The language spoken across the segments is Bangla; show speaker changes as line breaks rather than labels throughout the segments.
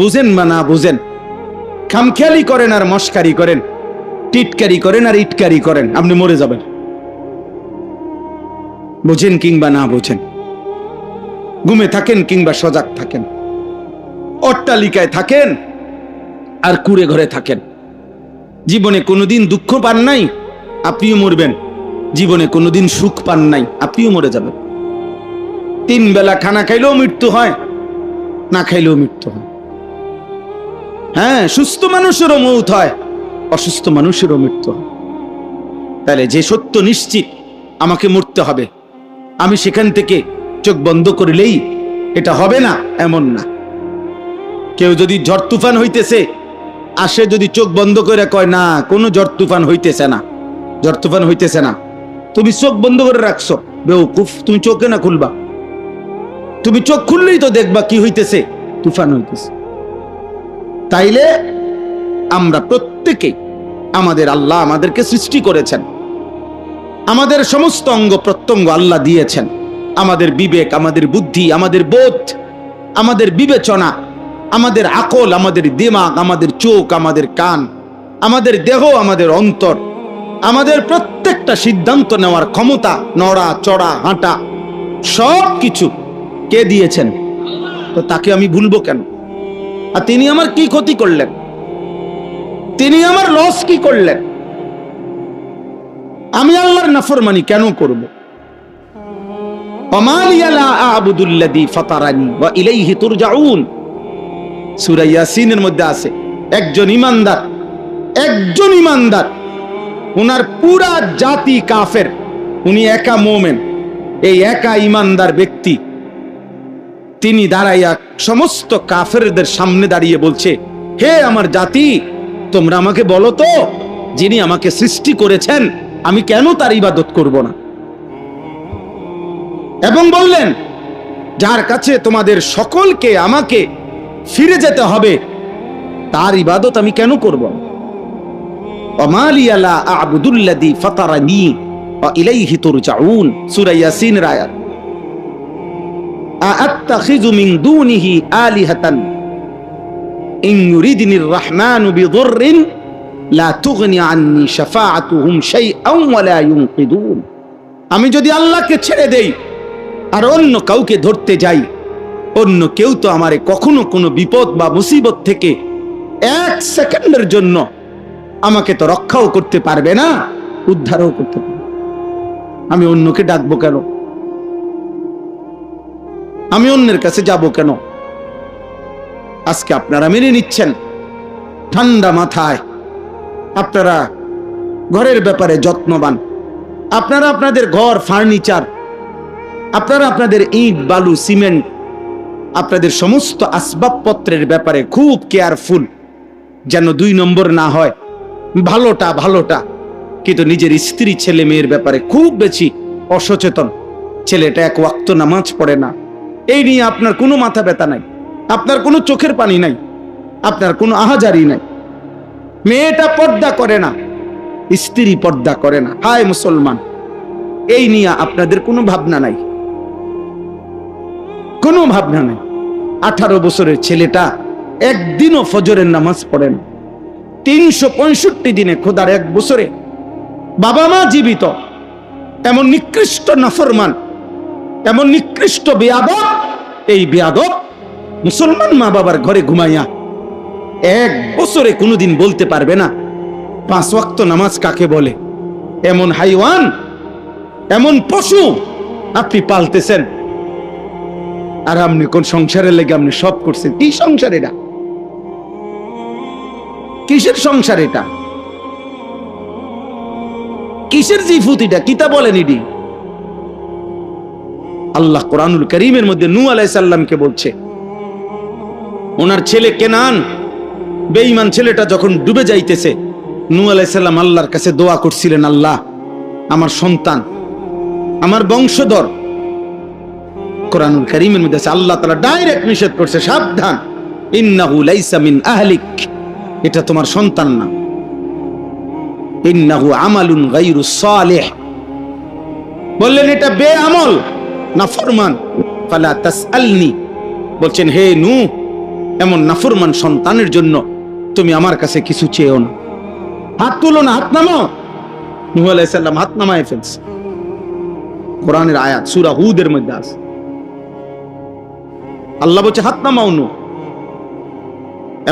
বুঝেন বা না বুঝেন, খামখেয়ালি করেন আর মস্কারি করেন, টিটকারি করেন আর ইটকারি করেন, আপনি মরে যাবেন। বুঝেন কিংবা না বুঝেন, ঘুমে থাকেন কিংবা সজাগ থাকেন, অট্টালিকায় থাকেন আর কুড়ে ঘরে থাকেন, জীবনে কোনোদিন দুঃখ পান নাই, আপনিও মরবেন। জীবনে কোনোদিন সুখ পান নাই, আপনিও মরে যাবেন। 3 বেলা খানা খাইলেও মৃত্যু হয়, না খাইলেও মৃত্যু হয়। হ্যাঁ, সুস্থ মানুষেরও মৌত হয়, অসুস্থ মানুষেরও মৃত্যু হয়। তাহলে যে সত্য নিশ্চিত আমাকে মরতে হবে, আমি সেখান থেকে চোখ বন্ধ করলেই এটা হবে না এমন না। কেউ যদি ঝড় তুফান হইতেছে আসে, যদি চোখ বন্ধ করে কয় না কোনো ঝড় তুফান হইতেছে না, ঝড় তুফান হইতেছে না, তুমি চোখ বন্ধ করে রাখছো, বেওকুফ, তুমি চোখে না খুলবা। তুমি চোখ খুললেই তো দেখবা কি হইতেছে, তুফান হইতেছে। তাইলে আমরা প্রত্যেকে, আমাদের আল্লাহ আমাদেরকে সৃষ্টি করেছেন, আমাদের সমস্ত অঙ্গ প্রত্যঙ্গ আল্লাহ দিয়েছেন, আমাদের বিবেক, আমাদের বুদ্ধি, আমাদের বোধ, আমাদের বিবেচনা, আমাদের আকল, আমাদের দিমাগ, আমাদের চোখ, আমাদের কান, আমাদের দেহ, আমাদের অন্তর, আমাদের প্রত্যেকটা সিদ্ধান্ত নেওয়ার ক্ষমতা, নড়া চড়া হাঁটা, সব কিছু কে দিয়েছেন? তো তাকে আমি ভুলবো কেন? আর তিনি আমার কি ক্ষতি করলেন? তিনি আমার লস কি করলেন? আমি আল্লাহর নাফরমানি কেন করব? ওমালিয়া লা আ'বুদুল্লাযী ফাতারানি ওয়া ইলাইহি তুরজাউন। সূরা ইয়াসিনের মধ্যে আছে, একজন ইমানদার, উনার পুরা জাতি কাফের, উনি একা মুমিন। এই একা ইমানদার ব্যক্তি তিনি দাঁড়াইয়া সমস্ত কাফেরদের সামনে দাঁড়িয়ে বলছে, হে আমার জাতি, তোমরা আমাকে বলো তো, যিনি আমাকে সৃষ্টি করেছেন আমি কেন তার ইবাদত করব না? এবং বললেন, যার কাছে তোমাদের সকলকে আমাকে ফিরে যেতে হবে তার ইবাদত আমি কেন করব? ওমালিয়া লা আ'বুদুল্লাযী ফাতারানি ওয়া ইলাইহি তুরজাউন, সূরা ইয়াসিনের আয়াত। আ'আত্তাখিযু মিন দুনিহি আলিহাতান ইন ইউরিদনির রাহমানু বিদুররিন লা তুগনি আন্নী শাফাআতুহুম শাইআন ওয়া লা ইউনকিদুন। আমি যদি আল্লাহকে ছেড়ে দেই আর অন্য কাউকে ধরতে যাই, অন্য কেউ তো আমারে কখনো কোনো বিপদ বা মুসিবত থেকে 1 সেকেন্ডের জন্য আমাকে তো রক্ষাও করতে পারবে না, উদ্ধারও করতে পারবে। আমি অন্যকে ডাকবো কেন? আমি অন্যের কাছে যাব কেন? আজকে আপনারা মেনে নিচ্ছেন ঠান্ডা মাথায়, আপনারা ঘরের ব্যাপারে যত্নবান, আপনারা আপনাদের ঘর ফার্নিচার, আপনারা আপনাদের ইট বালু সিমেন্ট, আপনাদের সমস্ত আসবাবপত্রের ব্যাপারে খুব কেয়ারফুল, যেন 2 নম্বর না হয়, ভালোটা। কিন্তু নিজের স্ত্রী ছেলে মেয়ের ব্যাপারে খুব বেশি অসচেতন। ছেলেটা 1 ওয়াক্ত নামাজ পড়ে না, এই নিয়ে আপনার কোনো মাথা ব্যথা নাই, আপনার কোনো চোখের পানি নাই, আপনার কোনো আহাজারি নাই। মেয়েটা পর্দা করে না, স্ত্রী পর্দা করে না, হায় মুসলমান, এই নিয়ে আপনাদের কোনো ভাবনা নাই, কোনো ভাবনা নাই। 18 বছরের ছেলেটা একদিনও ফজরের নামাজ পড়ে না, 365 দিনে, খোদার 1 বছরে বাবা মা জীবিত, এমন নিকৃষ্ট নাফরমান, এমন নিকৃষ্ট বেয়াদব, এই বেয়াদব মুসলমান মা বাবার ঘরে ঘুমাইয়া 1 বছরে কোনোদিন বলতে পারবে না 5 ওয়াক্ত নামাজ কাকে বলে। এমন হাইওয়ান, এমন পশু আপনি পালতেছেন, আর আপনি কোন সংসারের লেগে আপনি সব করছেন? কি সংসার এটা? কিসের সংসার এটা? কিসের জিফুতিটা? কিতা বলেন এটি? আল্লাহ কোরআনুল কারীমের মধ্যে নূহ আলাইহিস সালামকে বলছে, ওনার ছেলে কেনান, বেঈমান ছেলেটা যখন ডুবে যাইতেছে, নূহ আলাইহিস সালাম আল্লাহর কাছে দোয়া করছিলেন, আল্লাহ আমার সন্তান, আমার বংশধর। কোরআনুল কারীমের মধ্যে আছে, আল্লাহ তাআলা ডাইরেক্ট নিষেধ করছে, সাবধান, ইন্নাহু লাইসা মিন আহলিক, এটা তোমার সন্তান না, ইন্নাহু আমালুন গায়রু সালিহ, বললেন এটা বেআমল, নাফরমান। ফালা তাসআলনি, বলছেন হে নূহ এমন নাফরমান সন্তানের জন্য তুমি আমার কাছে কিছু চেয়েও না। হাত তুলো না, হাত নামাও। নূহ আলাইহিস সালাম হাত নামায় ফেলছে। কোরআনের আয়াত সূরা হুদের মধ্যে আছে। আল্লাহ বলছে হাত নামাও নূহ,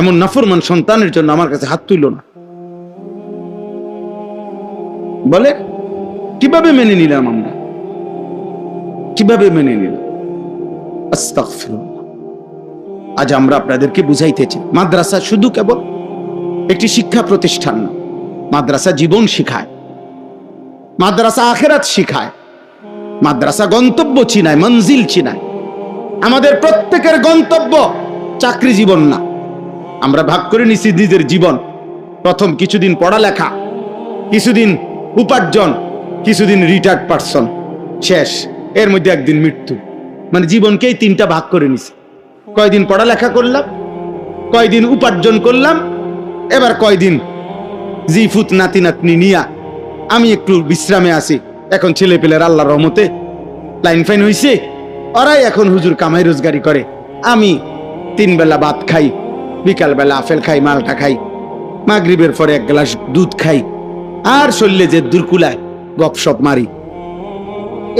এমন নাফরমান সন্তানের জন্য আমার কাছে হাত তুলো না। বলে কিভাবে মেনে নিলাম আমরা, কিভাবে মেনে নিলাম? আস্তাগফিরুল্লাহ। আজ আমরা আপনাদেরকে বুঝাইতে চাই, মাদ্রাসা শুধু কেবল একটি শিক্ষা প্রতিষ্ঠান না। মাদ্রাসা জীবন শিখায়, মাদ্রাসা আখিরাত শিখায়, মাদ্রাসা গন্তব্য চিনায়, মঞ্জিল চিনায়। আমাদের প্রত্যেকের গন্তব্য চাকরি জীবন না। আমরা ভাগ করে নিছি নিজের জীবন। প্রথম কিছুদিন পড়ালেখা, কিছুদিন উপার্জন, কিছুদিন রিটায়ার্ড পারসন, শেষ। এর মধ্যে একদিন মৃত্যু। মানে জীবনকেই তিনটা ভাগ করে নিছি। কয়দিন পড়ালেখা করলাম, কয়দিন উপার্জন করলাম, এবার কয়দিন জিফুত নাতি নাতনি নিয়া আমি একটু বিশ্রামে আছি। এখন ছেলে পেলের আল্লাহর রহমতে লাইন ফাইন হইছে, ওরাই এখন হুজুর কামাই রোজগারি করে। আমি 3 বেলা ভাত খাই, বিকাল বেলা আপেল খাই, মালটা খাই, মাগরিবের পরে 1 গ্লাস দুধ খাই, আর শরীরে যে দুর্কুলায় গপসপ মারি।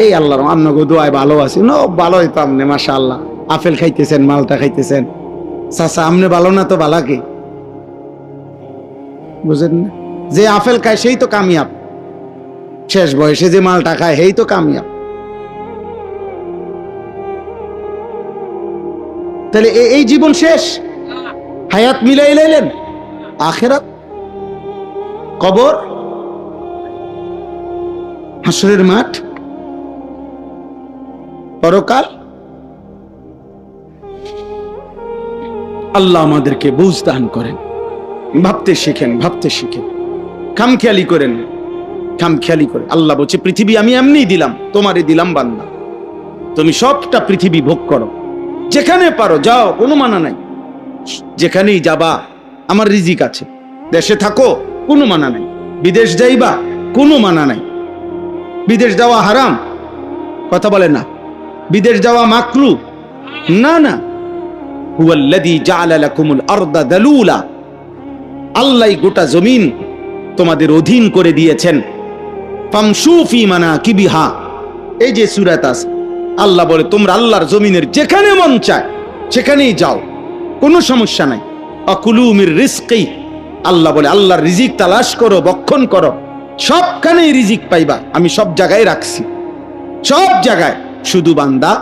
এই আল্লাহর আন্নগো দোয়ায় ভালো আছি। নো ভালো হইতো আমনে, মাশাআল্লাহ। আপেল খাইতেছেন, মালটা খাইতেছেন, চাচা আমনে ভালো না তো বালাকে বুঝেন না? যে আপেল খায় সেই তো কামিয়াব, শেষ বয়সে যে মালটা খায় সেই তো কামিয়াব। তাহলে এই জীবন শেষ, হায়াত মিলাই লাইলেন, আখিরাত, কবর, হাসরের মাঠ, পরকাল। আল্লাহ আমাদেরকে বুঝ দান করেন, ভাবতে শিখেন, ভাবতে শিখেন, খামখেয়ালি করেন, খামখেয়ালি করে। আল্লাহ বলছে পৃথিবী আমি এমনি দিলাম, তোমারে দিলাম বান্দা, তুমি সবটা পৃথিবী ভোগ করো, যেখানে পারো যাও, কোনো মানা নাই। যেখানেই যাবা আমার রিজিক আছে। দেশে থাকো, কোনো মানা নাই। বিদেশ যাইবা, কোনো মানা নাই। বিদেশ যাওয়া হারাম, কথা বলে না। বিদেশ যাওয়া মাকরু, না না। হুয়াল্লাযী জাআলা লাকুমুল আরদা দালুলা, আল্লাহই গোটা জমিন তোমাদের অধীন করে দিয়েছেন। ফামশু ফি মানাকিবিহা, এই যে সূরাত আছে, আল্লাহ বলে তোমরা আল্লাহর জমিনের যেখানে মন চায় সেখানেই যাও, কোনো সমস্যা নাই। আকুলু মির রিজকি, আল্লাহ বলে আল্লাহর রিজিক তালাশ করো, বক্ষণ করো, সবখানেই রিজিক পাইবা। আমি সব জায়গায় রাখছি, সব জায়গায়। শুধু বান্দা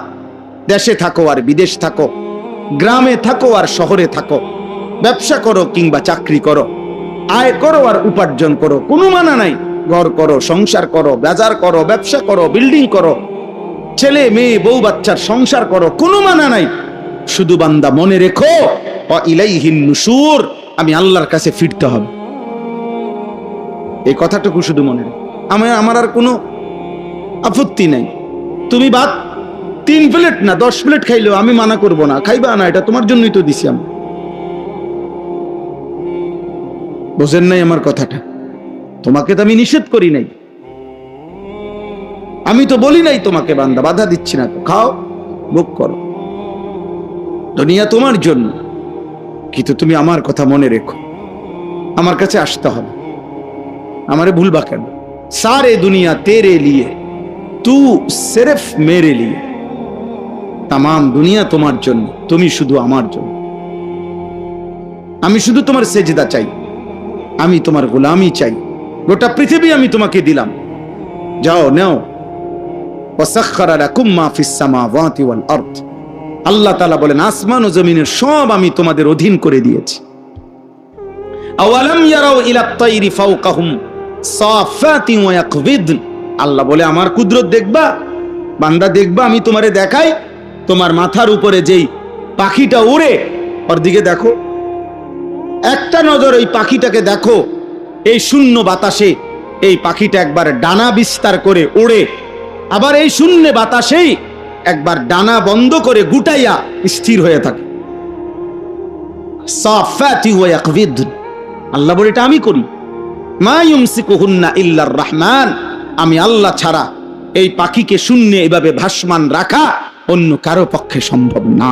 দেশে থাকো আর বিদেশ থাকো, গ্রামে থাকো আর শহরে থাকো, ব্যবসা করো কিংবা চাকরি করো, আয় করো আর উপার্জন করো, কোনো মানা নাই। ঘর করো, সংসার করো, বাজার করো, ব্যবসা করো, বিল্ডিং করো, ছেলে মেয়ে বউ বাচ্চার সংসার করো, কোনো মানা নাই। শুধু বান্দা মনে রেখো ইলাইহিন নুশুর, আমি আল্লাহর কাছে ফিরতে হবে। এই কথাটুকু শুধু মনে রেখো। আমার আর কোনো আপত্তি নাই। তুমি ভাত 3 প্লেট না 10 প্লেট খাইলেও আমি মানা করব না, খাইবা না, এটা তোমার জন্যই তো দিছি আমি। বোঝেন নাই আমার কথাটা? তোমাকে তো আমি নিষেধ করি নাই, আমি তো বলি নাই তোমাকে বান্দা, বাধা দিচ্ছি না তো, খাও, ভোগ করো, দুনিয়া তোমার জন্য। কিন্তু তুমি আমার কথা মনে রেখো, আমার কাছে আসতে হবে। আমারে ভুলবা কেন? সারে দুনিয়া তেরে লিয়ে, তু সিরফ মেরে লিয়ে। তাম দুনিয়া তোমার জন্য, তুমি শুধু আমার জন্য। আমি শুধু তোমার সেজদা চাই, আমি তোমার গোলামি চাই। গোটা পৃথিবী আমি তোমাকে দিলাম, যাও নাও। ওয়াসাখখারা লাকুম মা ফিস সামাওয়াতি ওয়াল আরদ, আল্লাহ তাআলা বলেন আসমান ও জমিনের সব আমি তোমাদের অধীন করে দিয়েছি। আওয়ালাম ইয়ারাউ ইলা আত-তায়রি ফাওকাহুম সাফাতিন ওয়া ইয়াকবিদন, আল্লাহ বলে আমার কুদরত দেখবা বান্দা, দেখবা আমি তোমারে দেখাই, তোমার মাথার উপরে যেই পাখিটা উড়ে, ওর দিকে দেখো, একটা নজর এই পাখিটাকে দেখো। এই শূন্য বাতাসে এই পাখিটা একবার ডানা বিস্তার করে ওড়ে, আবার এই শূন্য বাতাসেই একবার ডানা বন্ধ করে গুটাইয়া স্থির হয়ে থাকে। সাফাতি ওয়া ইয়াকবিদন, আল্লাহ বলে এটা আমি করি। মা ইউমসিকুহুন্না ইল্লার রহমান, আমি আল্লাহ ছাড়া এই পাখিকে শূন্যে এভাবে ভাসমান রাখা অন্য কারো পক্ষে সম্ভব না।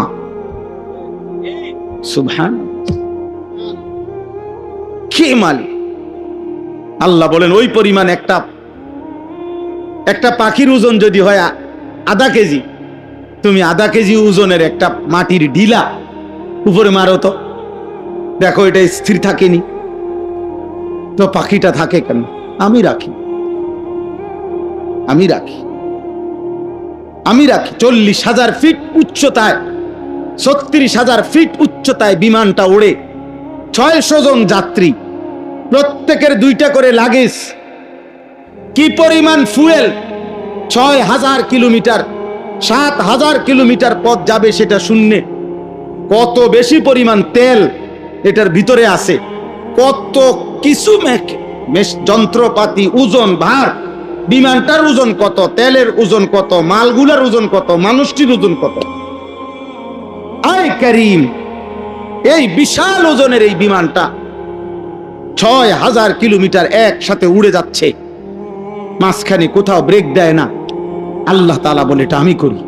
সুবহান, কে মালিক? আল্লাহ বলেন ওই পরিমাণ একটা পাখির ওজন যদি হয় আধা কেজি, তুমি আধা কেজি ওজনের একটা মাটির ঢিলা উপরে মারো তো দেখো এটা স্থির থাকেনি তো পাখিটা থাকে কেন? আমি রাখি 40,000 ফিট উচ্চতায়, 36,000 ফিট উচ্চতায় বিমানটা ওড়ে, 600 জন যাত্রী, প্রত্যেকের 2টা করে লাগেজ। কি পরিমাণ ফুয়েল! 6,000 কিলোমিটার, 7,000 কিলোমিটার পথ যাবে সেটা শূন্যে। কত বেশি পরিমাণ তেল এটার ভিতরে আছে, কত কিছু যন্ত্রপাতি, ওজন, ভার, বিমানটার ওজন কত, তেলের ওজন কত, মালগুলার ওজন কত, মানুষটির ওজন কত। আয় করিম, এই বিশাল ওজনের এই বিমানটা 6,000 কিলোমিটার একসাথে উড়ে যাচ্ছে, মাঝখানে কোথাও ব্রেক দেয় না। আল্লাহ তাআলা বলে এটা আমি করি।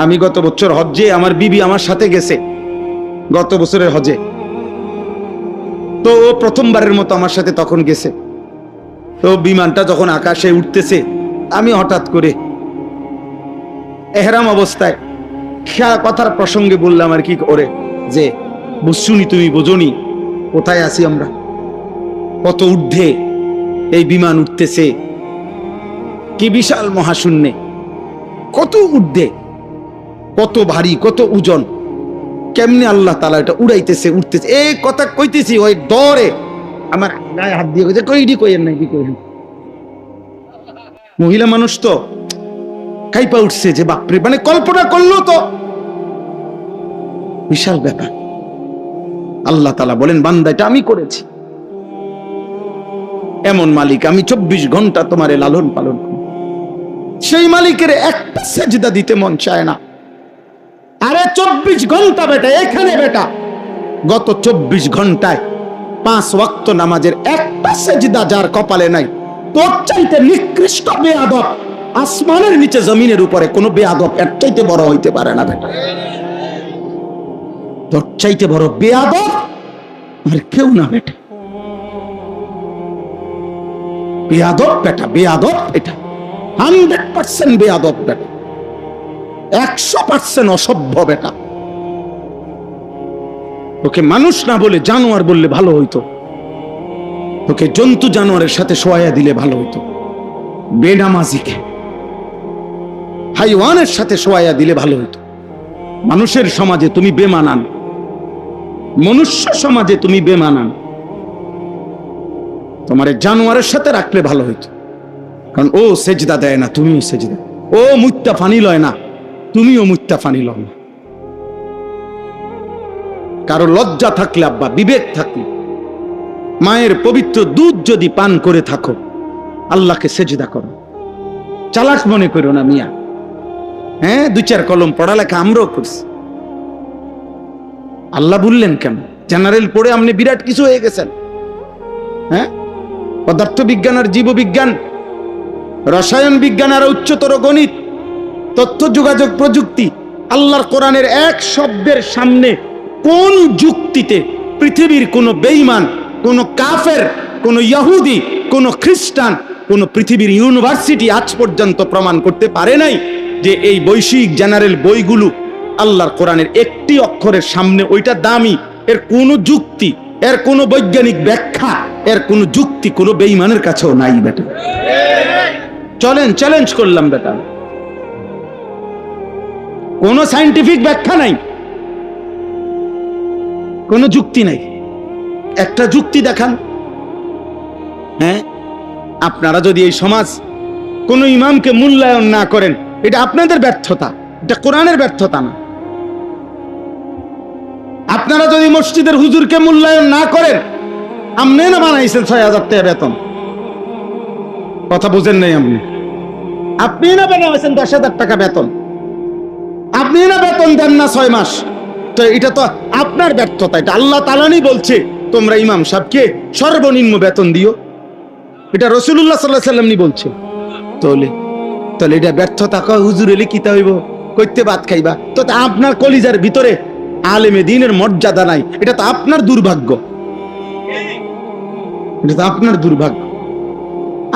আমি গত বছর হজ্জে, আমার বিবি আমার সাথে গেছে গত বছরের হজে, তো ও প্রথমবারের মতো আমার সাথে তখন গেছে। তো বিমানটা যখন আকাশে উঠতেছে, আমি হঠাৎ করে এহরাম অবস্থায় কথার প্রসঙ্গে বললাম আর কি করে, যে বুঝছুনি, তুমি বোঝনি কোথায় আছি আমরা, কত ঊর্ধ্বে এই বিমান উঠতেছে, কি বিশাল মহাশূন্যে, কত ঊর্ধ্বে, কত ভারী, কত ওজন, কেমনে আল্লাহ তাআলা এটা উড়াইতেছে, উঠতেছে। এই কথা কইতেছি, ওই দরে আমার গায়ে হাত দিয়ে কইছে, কইডি কইেন নাই, কি কইেন। মহিলা মানুষ তো কাইপা উঠছে যে বাপরে, মানে কল্পনা করলো তো বিশাল ব্যাপার। আল্লাহ তাআলা বলেন বান্দা এটা আমি করেছি। এমন মালিক, আমি 24 ঘন্টা তোমারে লালন পালন করি, সেই মালিকের একটা সেজদা দিতে মন চায় না। আরে 24 ঘন্টা বেটা, এখানে বেটা গত 24 ঘন্টায় 5 ওয়াক্ত নামাজের একটা সেজদা যার কপালে নাই, তোর চাইতে নিকৃষ্ট বেয়াদব আসমানের নিচে জমিনের উপরে কোন বেয়াদব এর চাইতে বড় হইতে পারে না বেটা। তোর চাইতে বড় বেয়াদব আর কেউ না বেটা। বেয়াদব বেটা, বেয়াদব এটা 100% বেয়াদব বেটা, 100% অসভ্য বেটা। তোকে মানুষ না বলে জানোয়ার বললে ভালো হইতো, তোকে জন্তু জানোয়ারের সাথে শোয়াইয়া দিলে ভালো হইতো, বেনামাজিকে হাইওয়ানের সাথে শোয়াইয়া দিলে ভালো হইতো। মানুষের সমাজে তুমি বেমানান, মনুষ্য সমাজে তুমি বেমানান, তোমার জানোয়ারের সাথে রাখলে ভালো হইতো। কারণ ও সেজদা দেয় না, তুমিও সেজদা, ও মুত্তা ফানি লয় না, তুমিও মুত্তা ফানি লও না। কারো লজ্জা থাকলে, আব্বা বিবেক থাকলে, মায়ের পবিত্র দুধ যদি পান করে থাকো, আল্লাহকে সেজদা করো, চালাক মনে করো না মিয়া। হ্যাঁ, 2-4 কলম পড়ালেখা আমরাও করছি। আল্লাহ বললেন কেন? জেনারেল পড়ে আপনি বিরাট কিছু হয়ে গেছেন। হ্যাঁ, পদার্থ বিজ্ঞান আর জীববিজ্ঞান, রসায়ন বিজ্ঞান আর উচ্চতর গণিত, তথ্য যোগাযোগ প্রযুক্তি, আল্লাহর কোরআনের এক শব্দের সামনে কোন যুক্তিতে পৃথিবীর কোন বেঈমান, কোন কাফের, কোন ইহুদি, কোন খ্রিস্টান, কোন পৃথিবীর ইউনিভার্সিটি আজ পর্যন্ত প্রমাণ করতে পারে নাই যে এই বৈশ্বিক জেনারেল বইগুলো আল্লাহর কোরআনের একটি অক্ষরের সামনে ওইটা দামি। এর কোন যুক্তি, এর কোন বৈজ্ঞানিক ব্যাখ্যা, এর কোন যুক্তি কোন বেঈমানের কাছেও নাই বেটা। চলেন, চ্যালেঞ্জ করলাম বেটা, কোন সায়েন্টিফিক ব্যাখ্যা নাই, কোন যুক্তি নাই, একটা যুক্তি দেখান। হ্যাঁ, আপনারা যদি এই সমাজ কোন ইমামকে মূল্যায়ন না করেন, এটা আপনাদের ব্যর্থতা, এটা কোরআনের ব্যর্থতা না। আপনারা যদি মসজিদের হুজুরকে মূল্যায়ন না করেন, আপনি না বানাইছেন 6,000 টাকা বেতন, কথা বুঝেন নাই আপনি না বানাইছেন 10,000 টাকা বেতন, আপনি না বেতন দেন না 6 মাস, তো এটা তো আপনার ব্যর্থতা। এটা আল্লাহ তাআলাই বলছে তোমরা ইমাম সাহেবকে সর্বনিম্ন বেতন দিও, এটা রাসূলুল্লাহ সাল্লাল্লাহু আলাইহি ওয়াসাল্লাম বলছে। তাহলে এটা ব্যর্থতা, কয় হুজুর এলে কিতা হইব, কইতে ভাত খাইবা, তো আপনার কলিজার ভিতরে আলেমে দ্বীনের মর্যাদা নাই, এটা তো আপনার দুর্ভাগ্য, এটা তো আপনার দুর্ভাগ্য,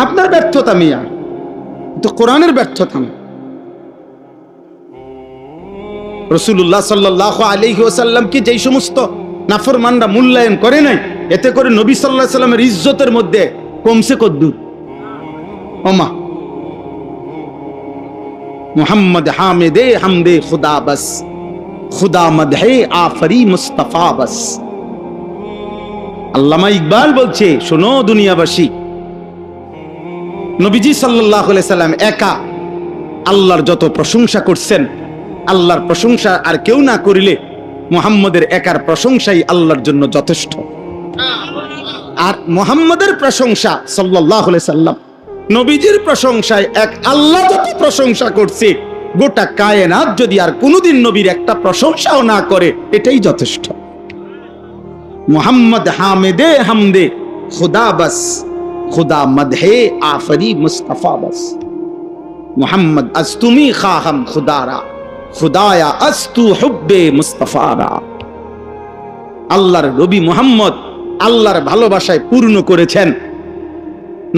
আপনার ব্যর্থতা মিয়া, তো কোরআনের ব্যর্থতা না। রাসূলুল্লাহ সাল্লাল্লাহু আলাইহি ওয়াসাল্লাম কি যেই সমস্ত নাফরমানরা মূল্যায়ন করে নাই, এতে করে নবী সাল্লাল্লাহু আলাইহি সাল্লামের ইজ্জতের মধ্যে কমছে কদ্দুর? ওমা মুহাম্মদ হামিদে হামদে খুদা বাস, খুদা মদহে আফরি মুস্তাফা বাস। আল্লামা ইকবাল বলছে, শোনো দুনিয়াবাসী, নবীজি সাল্লাল্লাহু আলাইহি সাল্লাম একা আল্লাহর যত প্রশংসা করছেন, আল্লাহর প্রশংসা আর কেউ না করিলে মুহাম্মদের একার প্রশংসাই আল্লাহর জন্য যথেষ্ট। আর মুহাম্মদের প্রশংসা সাল্লাল্লাহু আলাইহি সাল্লাম, নবীজির প্রশংসায় এক আল্লাহ যত প্রশংসা করছে, গোটা কায়নাত যদি আর কোনোদিন নবীর একটা প্রশংসাও না করে, এটাই যথেষ্ট। মুহাম্মদ হামিদে হামদে খুদা বাস, খুদা মদহে আফরি মুস্তাফা বাস। মুহাম্মদ আস্তুমি খাহাম খুদারা, খুদায়া আস্তু হুব্বে মুস্তাফারা। আল্লাহর নবী মুহাম্মদ আল্লাহর ভালোবাসায় পূর্ণ করেছেন,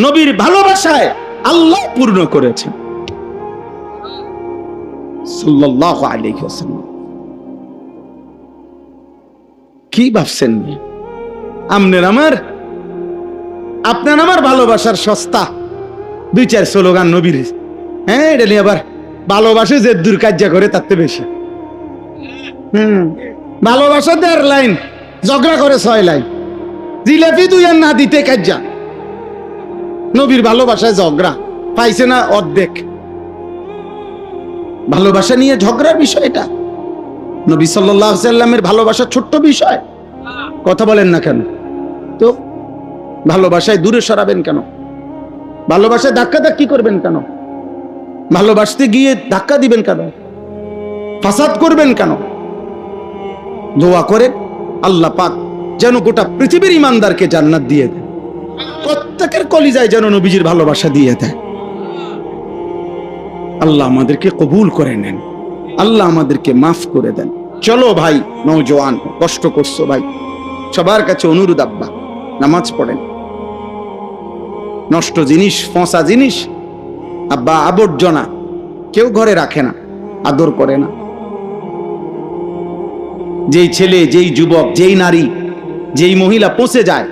নবীর ভালোবাসায় আল্লাহ পূর্ণ করেছেন সাল্লাল্লাহু আলাইহি ওয়াসাল্লাম। কি ভাবছেন আপনার আমার ভালোবাসার সস্তা দুই চার স্লোগান নবীর, হ্যাঁ এটা নিয়ে আবার ভালোবাসে যে দূর কার্য করে তাতে বেশি। ভালোবাসা 1.5 লাইন, ঝগড়া করে 6 লাইন, জিলাপি 2 আর না দিতে কার্যা। নবীর ভালোবাসায় ঝগড়া পাইছে না অর্ধেক। ভালোবাসা নিয়ে ঝগড়ার বিষয় এটা? নবী সাল্লাল্লাহু আলাইহি সাল্লামের ভালোবাসা ছোট্ট বিষয়? কথা বলেন না কেন? তো ভালোবাসায় দূরে সরাবেন কেন? ভালোবাসায় ধাক্কাধাক্কি করবেন কেন? ভালোবাসতে গিয়ে ধাক্কা দিবেন কেন? ফাসাদ করবেন কেন? দোয়া করেন আল্লাহ পাক যেন গোটা পৃথিবীর ইমানদারকে জান্নাত দিয়ে দেয়, প্রত্যেকের কলিজায় যেন নবীজির ভালোবাসা দিয়ে দেয়। আল্লাহ আমাদেরকে কবুল করে নেন, আল্লাহ আমাদেরকে মাফ করে দেন। চলো ভাই নওজোয়ান, কষ্ট করছো ভাই, সবার কাছে অনুরোধ, আব্বা নামাজ পড়েন। নষ্ট জিনিস, ফসা জিনিস, আব্বা আবর্জনা কেউ ঘরে রাখে না, আদর করে না। যেই ছেলে, যেই যুবক, যেই নারী, যেই মহিলা পচে যায়,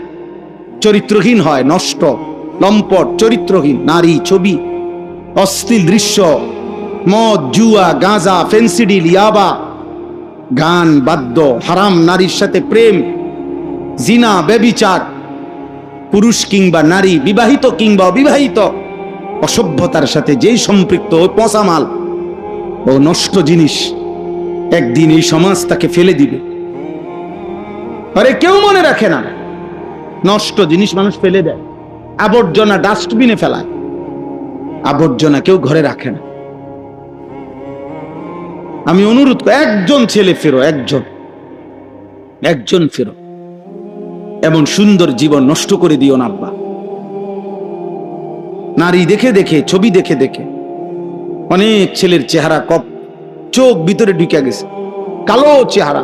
চরিত্রহীন হয়, নষ্ট, লম্পট, চরিত্রহীন নারী, ছবি, অশ্লীল দৃশ্য, মদ, জুয়া, গাঁজা, ফেন্সিডিল, ইয়াবা, গান, বাদ্য, হারাম নারীর সাথে প্রেম, জিনা, ব্যভিচার, পুরুষ কিংবা নারী, বিবাহিত কিংবা অবিবাহিত, অসভ্যতার সাথে যেই সম্পৃক্ত, ওই পচা মাল, ও নষ্ট জিনিস, একদিন এই সমাজ তাকে ফেলে দিবে। আরে কেউ মনে রাখে না, নষ্ট জিনিস মানুষ ফেলে দেয়, আবর্জনা ডাস্টবিনে ফেলায়, আবর্জনা কেউ ঘরে রাখে না। আমি অনুরোধ করি, একজন ছেলে ফেরো, একজন ফেরো, এমন সুন্দর জীবন নষ্ট করে দিও না আব্বা। নারী দেখে দেখে, ছবি দেখে দেখে অনেক ছেলের চেহারা কপ, চোখ ভিতরে ঢুকে গেছে, কালো চেহারা,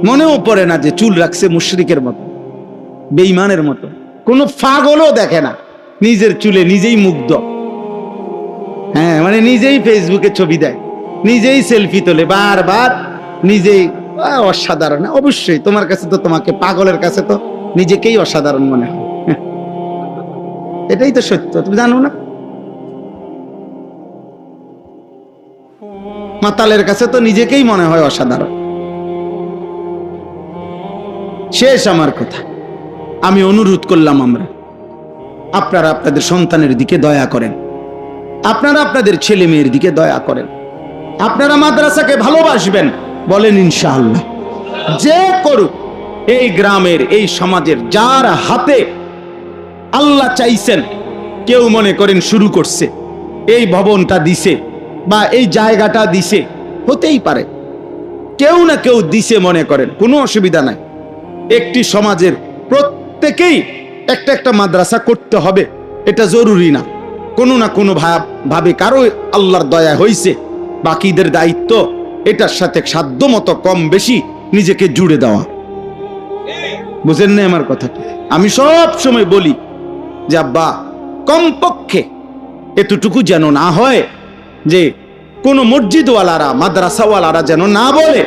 মনেও পড়ে না যে চুল রাখছে মুশরিকের মতো, বেঈমানের মতো। কোনো পাগলও দেখে না, নিজের চুলে নিজেই মুগ্ধ। হ্যাঁ, মানে নিজেই ফেসবুকে ছবি দেয়, নিজেই সেলফি তোলে বারবার, নিজেই অসাধারণ। অবশ্যই তোমার কাছে তো, তোমাকে পাগলের কাছে তো নিজেকেই অসাধারণ মনে হয়, এটাই তো সত্য, তুমি জানো না? মাতালের কাছে তো নিজেকেই মনে হয় অসাধারণ। শেষ আমার কথা, আমি অনুরোধ করলাম, আপনারা আপনাদের সন্তানের দিকে দয়া করেন, আপনারা আপনাদের ছেলে মেয়ের দিকে দয়া করেন, আপনারা মাদ্রাসাকে ভালোবাসবেন, বলেন ইনশাআল্লাহ। যে করুক, এই গ্রামের, এই সমাজের যার হাতে আল্লাহ চাইছেন, কেউ মনে করেন শুরু করছে, এই ভবনটা দিছে বা এই জায়গাটা দিছে, হতেই পারে কেউ না কেউ দিছে মনে করেন, কোনো অসুবিধা নাই। একটি সমাজের প্রত্যেকেই একটা একটা মাদ্রাসা করতে হবে, এটা জরুরি না। কোনো না কোনো ভাবে কারো আল্লাহর দয়া হইছে, বাকিদের দায়িত্ব এটার সাথে সাধ্য মতো কম বেশি নিজেকে জুড়ে দেওয়া। বুঝেন না আমার কথা? আমি সব সময় বলি যে আব্বা, কমপক্ষে এতটুকু যেন না হয় যে কোন মসজিদওয়ালারা মাদ্রাসাওয়ালারা যেন না বলে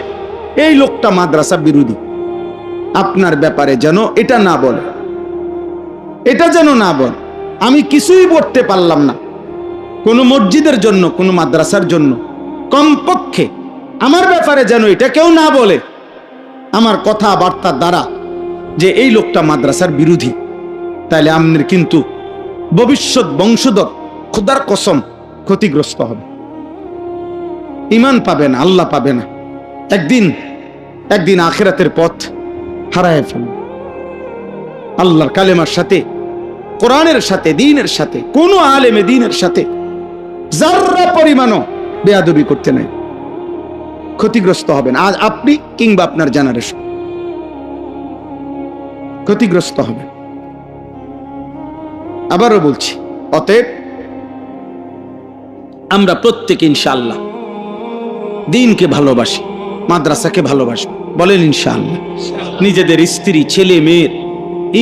এই লোকটা মাদ্রাসা বিরোধী। আপনার ব্যাপারে যেন এটা না বলে, এটা যেন না বলে। আমি কিছুই করতে পারলাম না কোন মসজিদের জন্য, কোন মাদ্রাসার জন্য, কমপক্ষে আমার ব্যাপারে যেন এটা কেউ না বলে আমার কথাবার্তার দ্বারা যে এই লোকটা মাদ্রাসার বিরোধী। তাইলে আপনার কিন্তু ভবিষ্যৎ বংশধর খোদার কসম ক্ষতিগ্রস্ত হবে, ঈমান পাবে না, আল্লাহ পাবে না। একদিন আখিরাতের পথ হারায় ফেলবে। আল্লাহর কালেমার সাথে, কোরআনের সাথে, দ্বীনের সাথে, কোন আলেমে দ্বীনের সাথে যারা পরিমাণও বেয়াদবি করতে নাই, ক্ষতিগ্রস্ত হবেন। আজ আপনি কিংবা আপনার জেনারেশন ক্ষতিগ্রস্ত হবে। আবারও বলছি, অতএব আমরা প্রত্যেকে ইনশাআল্লাহ দ্বীনকে ভালোবাসি, মাদ্রাসাকে ভালোবাসি, বলেন ইনশাআল্লাহ। নিজেদের স্ত্রী, ছেলে মেয়ের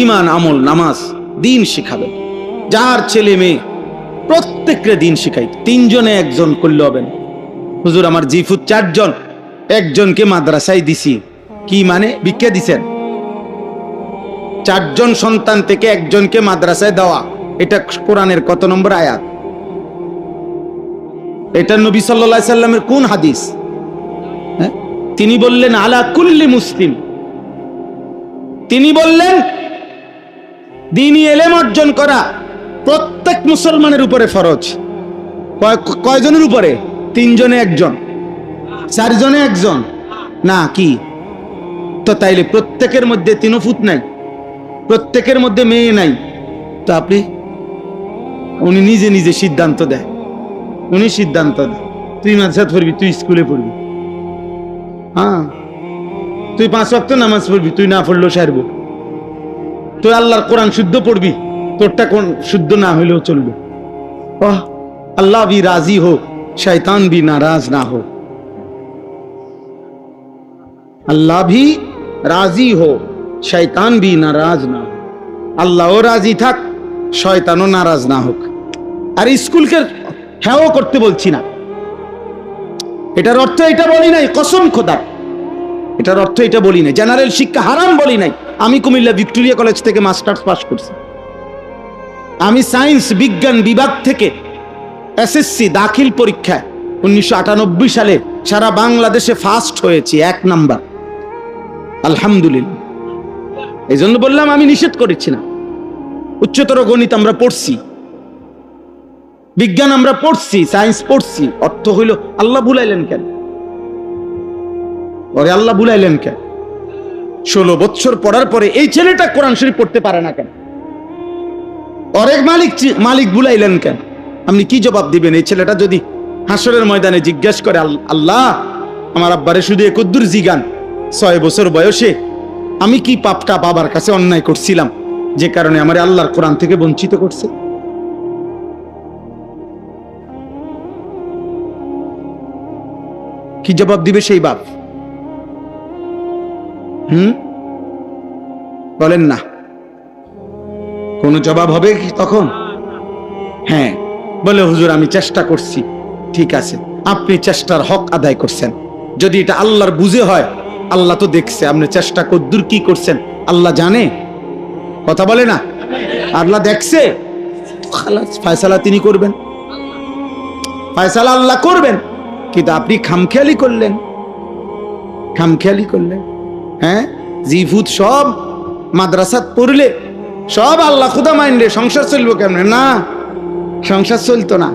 ঈমান, আমল, নামাজ, দ্বীন শিখাবেন। যার ছেলে মেয়ে প্রত্যেককে দ্বীন শিখাই। 3 জনে 1 জন করলে হবে না। হুজুর আমার জিফুত 4 জন, 1 জনকে মাদ্রাসায় দিছি, কি মানে? ভিক্ষা দিছেন? 4 জন সন্তান থেকে 1 জনকে মাদ্রাসায় দেওয়া, এটা কোরআনের কত নম্বর আয়াত? এটা নবী সাল্লাল্লাহু আলাইহি সাল্লামের কোন হাদিস? তিনি বললেন আলা কুল্লি মুসলিম, তিনি বললেন দ্বীনি ইলম অর্জন করা প্রত্যেক মুসলমানের উপরে ফরজ। কয়জনের উপরে? 3 জনে 1 জন, 4 জনে 1 জন, না কি? তো তাইলে প্রত্যেকের মধ্যে 3 ফুট নাই, প্রত্যেকের মধ্যে মেয়ে নাই, তো আপনি উনি নিজে নিজে সিদ্ধান্ত দেয়, উনি সিদ্ধান্ত দেয় তুই মাদ্রাসায় পড়বি, তুই স্কুলে পড়বি, হ্যাঁ তুই 5 ওয়াক্ত নামাজ পড়বি, তুই না পড়লেও সারবো, তুই আল্লাহর কোরআন শুদ্ধ পড়বি, তোরটা কোন শুদ্ধ না হইলেও চলবে। আল্লাহ ভি রাজি হো, শয়তান ভি নারাজ না হো। আল্লাহ ভি রাজি হো, শয়তান ভি নারাজ না হো। আল্লাহও রাজি থাক, শয়তানও নারাজ না হোক। আর স্কুলকে হ্যাঁ করতে বলছি না, এটার অর্থ এটা বলি নাই, কসম খোদা, এটার অর্থ এটা বলি নাই। জেনারেল শিক্ষা হারাম বলি নাই। আমি কুমিল্লা ভিক্টোরিয়া কলেজ থেকে মাস্টার্স পাস করছি। আমি সায়েন্স বিজ্ঞান বিভাগ থেকে এসএসসি দাখিল পরীক্ষায় 1998 সালে সারা বাংলাদেশে ফার্স্ট হয়েছি, 1 নাম্বার, আলহামদুলিল্লাহ। এই জন্য বললাম, আমি নিষেধ করেছি না। উচ্চতর গণিত আমরা পড়ছি, বিজ্ঞান আমরা পড়ছি, সায়েন্স পড়ছি। অর্থ হইল আল্লাহ ভুলাইলেন কেন? ওরে আল্লাহ ভুলাইলেন কেন? 16 বছর পড়ার পরে এই ছেলেটা কোরআন শরীফ পড়তে পারে না কেন? অনেক মালিক ভুলাইলেন কেন? আপনি কি জবাব দিবেন? এই ছেলেটা যদি হাসরের ময়দানে জিজ্ঞাসা করে, আল্লাহ আমার আব্বারে শুধু একদ্দুর জিগান, 6 বছর বয়সে আমি কি পাপটা বাবার কাছে অন্যায় করছিলাম যে কারণে আমার আল্লাহর কোরআন থেকে বঞ্চিত করছে? কি জবাব দিবে সেই বাপ? বলেন না, কোন জবাব হবে কি তখন? হ্যাঁ, বলে হুজুর আমি চেষ্টা করছি। ঠিক আছে, আপনি চেষ্টার হক আদায় করছেন। যদি এটা আল্লাহর বুঝে হয়, আল্লাহ তো দেখছে আপনি চেষ্টা কদ্দুর কি করছেন, আল্লাহ জানে। কথা বলে না, আল্লাহ দেখছে, ফয়সালা তিনি করবেন, ফয়সালা আল্লাহ করবেন। কিন্তু আপনি খামখেয়ালি করলেন, খামখেয়ালি করলেন। হ্যাঁ, জিফুত সব মাদ্রাসাত পড়লে সব আল্লাহ খুদা মাইন্ডে সংসার চলবো কেমনে? না, সংসার চলতো না।